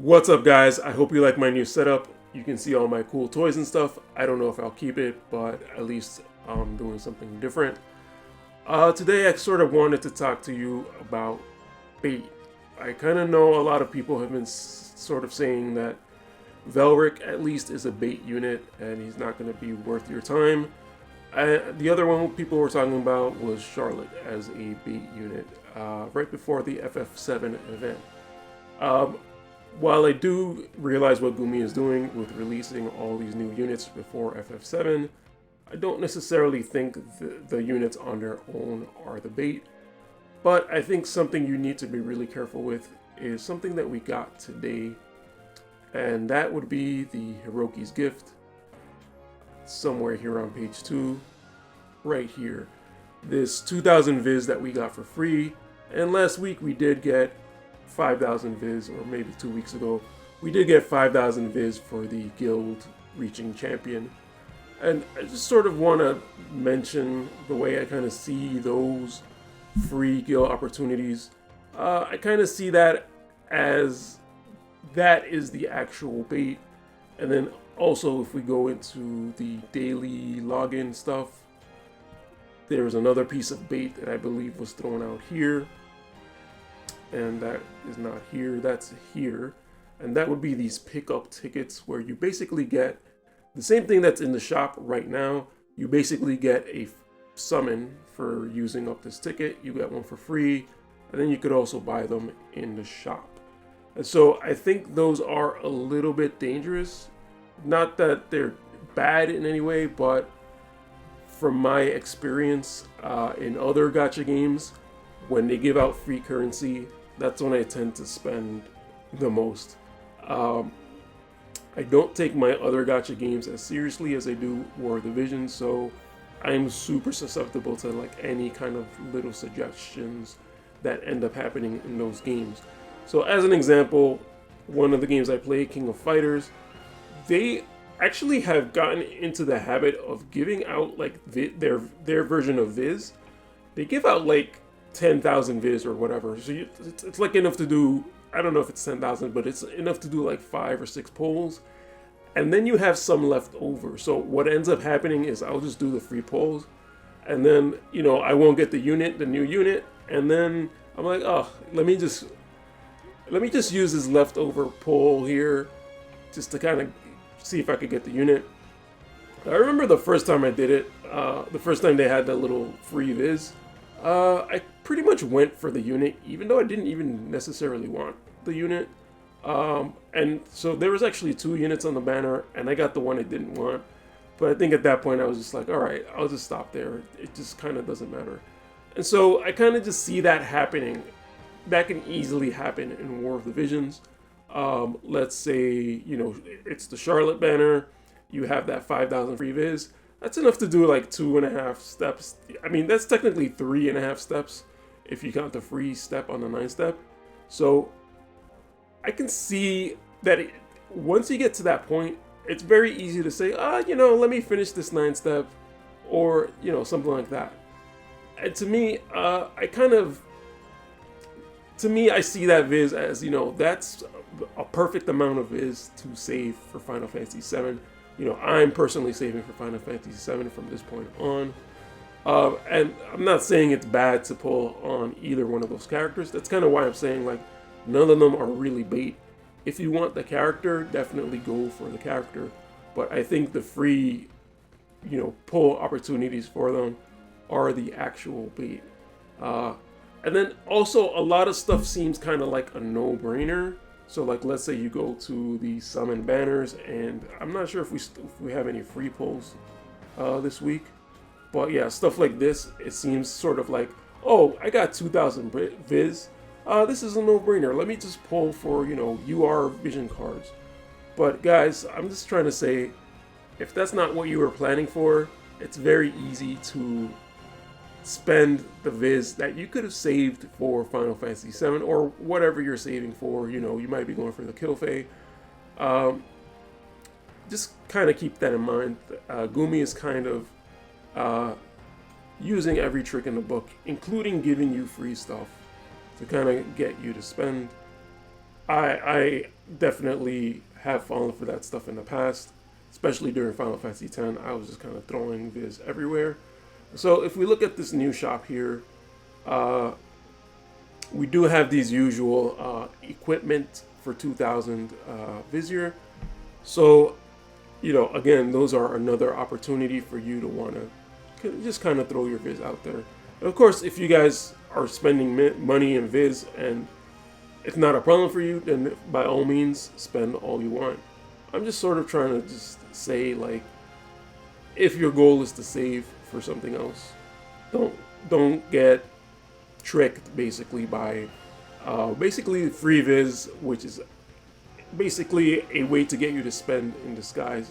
What's up, guys? I hope you like my new setup. You can see all my cool toys and stuff. I don't know if I'll keep it, but at least I'm doing something different. Today I sort of wanted to talk to you about bait. I kind of know a lot of people have been sort of saying that Velric at least is a bait unit and he's not going to be worth your time. The other one people were talking about was Charlotte as a bait unit right before the FF7 event. While I do realize what Gumi is doing with releasing all these new units before FF7, I don't necessarily think the units on their own are the bait. But I think something you need to be really careful with is something that we got today, and that would be the Hiroki's Gift. Somewhere here on page 2, right here. This 2000 Viz that we got for free, and last week we did get 5,000 Viz, or maybe 2 weeks ago, we did get 5,000 Viz for the guild reaching champion. And I just sort of want to mention the way I kind of see those free guild opportunities. I kind of see that as that is the actual bait. And then also if we go into the daily login stuff, there's another piece of bait that I believe was thrown out here. And that is not here, that's here. And that would be these pickup tickets where you basically get the same thing that's in the shop right now. You basically get a summon for using up this ticket. You get one for free, and then you could also buy them in the shop. And so I think those are a little bit dangerous. Not that they're bad in any way, but from my experience in other gacha games, when they give out free currency, that's when I tend to spend the most. I don't take my other gacha games as seriously as I do War of the Vision, so I'm super susceptible to like any kind of little suggestions that end up happening in those games. So as an example, one of the games I play, King of Fighters, they actually have gotten into the habit of giving out like their version of Viz. They give out like 10,000 Viz or whatever. So it's like enough to do, I don't know if it's 10,000, but it's enough to do like 5 or 6 polls. And then you have some left over. So what ends up happening is I'll just do the free polls. And then, you know, I won't get the new unit. And then I'm like, oh, let me just use this leftover poll here just to kind of see if I could get the unit. I remember the first time I did it, the first time they had that little free Viz, I pretty much went for the unit, even though I didn't even necessarily want the unit. And so there was actually 2 units on the banner, and I got the one I didn't want. But I think at that point I was just like, all right, I'll just stop there. It just kind of doesn't matter. And so I kind of just see that happening. That can easily happen in War of the Visions. Let's say, you know, it's the Charlotte banner. You have that 5,000 free Viz. That's enough to do like 2.5 steps. I mean, that's technically 3.5 steps if you count the free step on the 9 step. So I can see that once you get to that point, it's very easy to say, you know, let me finish this 9 step, or, you know, something like that. And to me, I see that Viz as, you know, that's a perfect amount of Viz to save for Final Fantasy VII. You know, I'm personally saving for Final Fantasy VII from this point on. And I'm not saying it's bad to pull on either one of those characters. That's kind of why I'm saying, like, none of them are really bait. If you want the character, definitely go for the character. But I think the free, you know, pull opportunities for them are the actual bait. And then also a lot of stuff seems kind of like a no-brainer. So like, let's say you go to the summon banners, and I'm not sure if we have any free pulls this week. But yeah, stuff like this, it seems sort of like, oh, I got 2,000 Viz. This is a no-brainer. Let me just pull for, you know, UR Vision cards. But guys, I'm just trying to say, if that's not what you were planning for, it's very easy to spend the Viz that you could have saved for Final Fantasy VII or whatever you're saving for. You know, you might be going for the KelThaFunkee. Just kind of keep that in mind. Gumi is kind of using every trick in the book, including giving you free stuff to kind of get you to spend. I definitely have fallen for that stuff in the past, especially during Final Fantasy X. I was just kind of throwing Viz everywhere. So if we look at this new shop here, uh, we do have these usual equipment for 2000 Visiore. So, again, those are another opportunity for you to want to just kind of throw your Viz out there. And of course, if you guys are spending money in Viz and it's not a problem for you, then by all means, spend all you want. I'm just sort of trying to just say, like, if your goal is to save for something else, don't get tricked basically by basically free Viz, which is basically a way to get you to spend in disguise.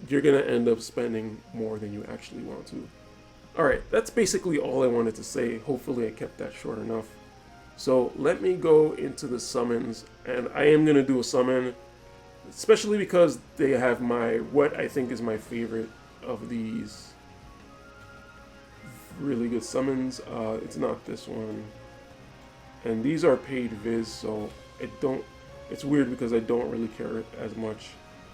You're gonna end up spending more than you actually want to. Alright, that's basically all I wanted to say. Hopefully I kept that short enough. So let me go into the summons, and I am gonna do a summon, especially because they have what I think is my favorite of these really good summons. It's not this one, and these are paid Viz, so it's weird because I don't really care as much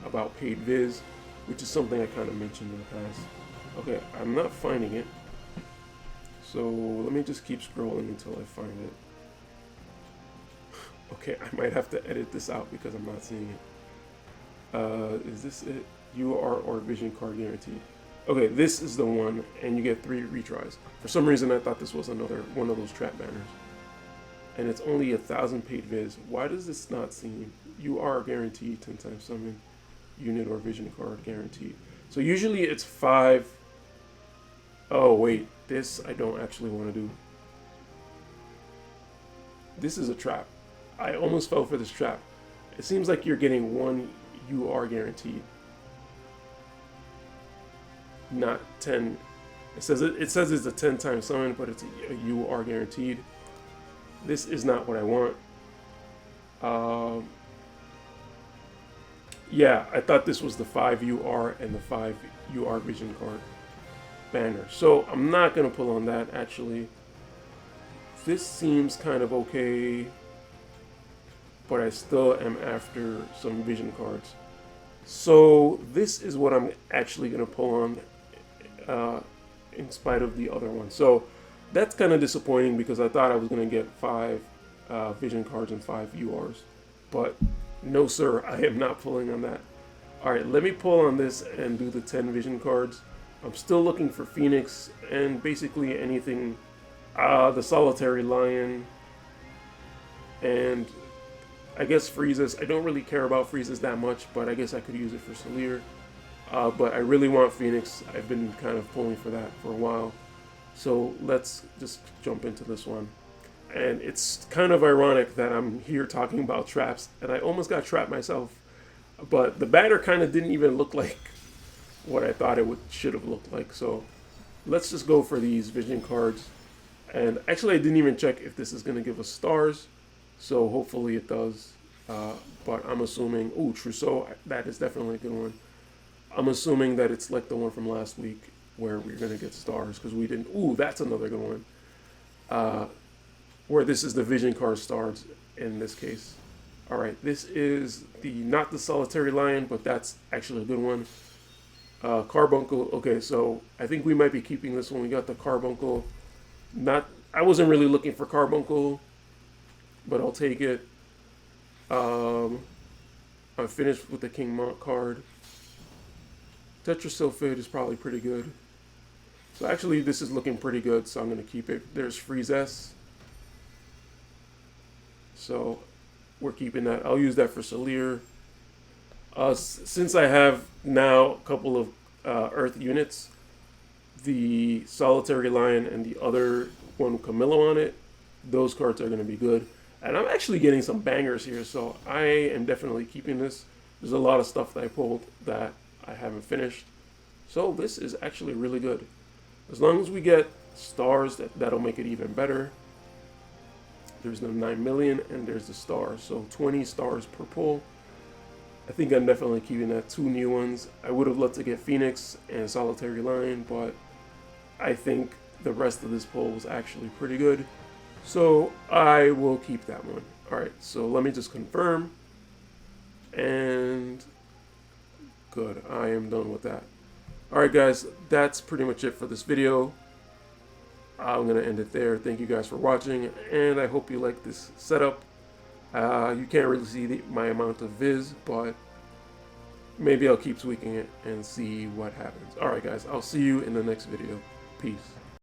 about paid Viz, which is something I kind of mentioned in the past. Okay, I'm not finding it, so let me just keep scrolling until I find it. Okay, I might have to edit this out because I'm not seeing it. Is this it? UR or vision card guaranteed. Okay, this is the one, and you get 3 retries. For some reason, I thought this was another one of those trap banners. And it's only 1,000 paid Viz. Why does this not seem? UR guaranteed, 10 times summon, unit or vision card guaranteed. So usually it's 5. Oh wait, this I don't actually want to do. This is a trap. I almost fell for this trap. It seems like you're getting 1 UR guaranteed, not 10. It says it's a 10 times summon, but it's a UR guaranteed. This is not what I want. Yeah, I thought this was the 5 UR and the 5 UR vision card banner. So I'm not gonna pull on that actually. This seems kind of okay, but I still am after some vision cards. So this is what I'm actually gonna pull on in spite of the other one. So that's kind of disappointing because I thought I was gonna get 5 vision cards and 5 URs, but no sir, I am not pulling on that. All right, let me pull on this and do the 10 vision cards. I'm still looking for Phoenix and basically anything, the Solitary Lion, and I guess Freezes. I don't really care about Freezes that much, but I guess I could use it for Solir. But I really want Phoenix. I've been kind of pulling for that for a while. So let's just jump into this one. And it's kind of ironic that I'm here talking about traps, and I almost got trapped myself. But the banner kind of didn't even look like what I thought it should have looked like. So let's just go for these vision cards. And actually I didn't even check if this is going to give us stars. So hopefully it does. But I'm assuming, ooh, Trousseau, that is definitely a good one. I'm assuming that it's like the one from last week where we're going to get stars because we didn't. Ooh, that's another good one. Where this is the vision card stars in this case. All right, this is not the Solitary Lion, but that's actually a good one. Carbuncle. Okay, so I think we might be keeping this one. We got the Carbuncle. I wasn't really looking for Carbuncle, but I'll take it. I'm finished with the King Monk card. Tetrasulfide is probably pretty good. So actually, this is looking pretty good, so I'm going to keep it. There's Freezes. So we're keeping that. I'll use that for Solir. Since I have now a couple of Earth units, the Solitary Lion and the other one with Camillo on it, those cards are going to be good. And I'm actually getting some bangers here, so I am definitely keeping this. There's a lot of stuff that I pulled that I haven't finished. So this is actually really good. As long as we get stars, that'll make it even better. There's the 9 million and there's the stars. So 20 stars per pull. I think I'm definitely keeping that. 2 new ones. I would have loved to get Phoenix and Solitary Lion, but I think the rest of this pull was actually pretty good. So I will keep that one. All right, so let me just confirm, and good, I am done with that. All right, guys, that's pretty much it for this video. I'm gonna end it there. Thank you guys for watching, and I hope you like this setup. You can't really see my amount of viz, but maybe I'll keep tweaking it and see what happens. All right, guys, I'll see you in the next video. Peace.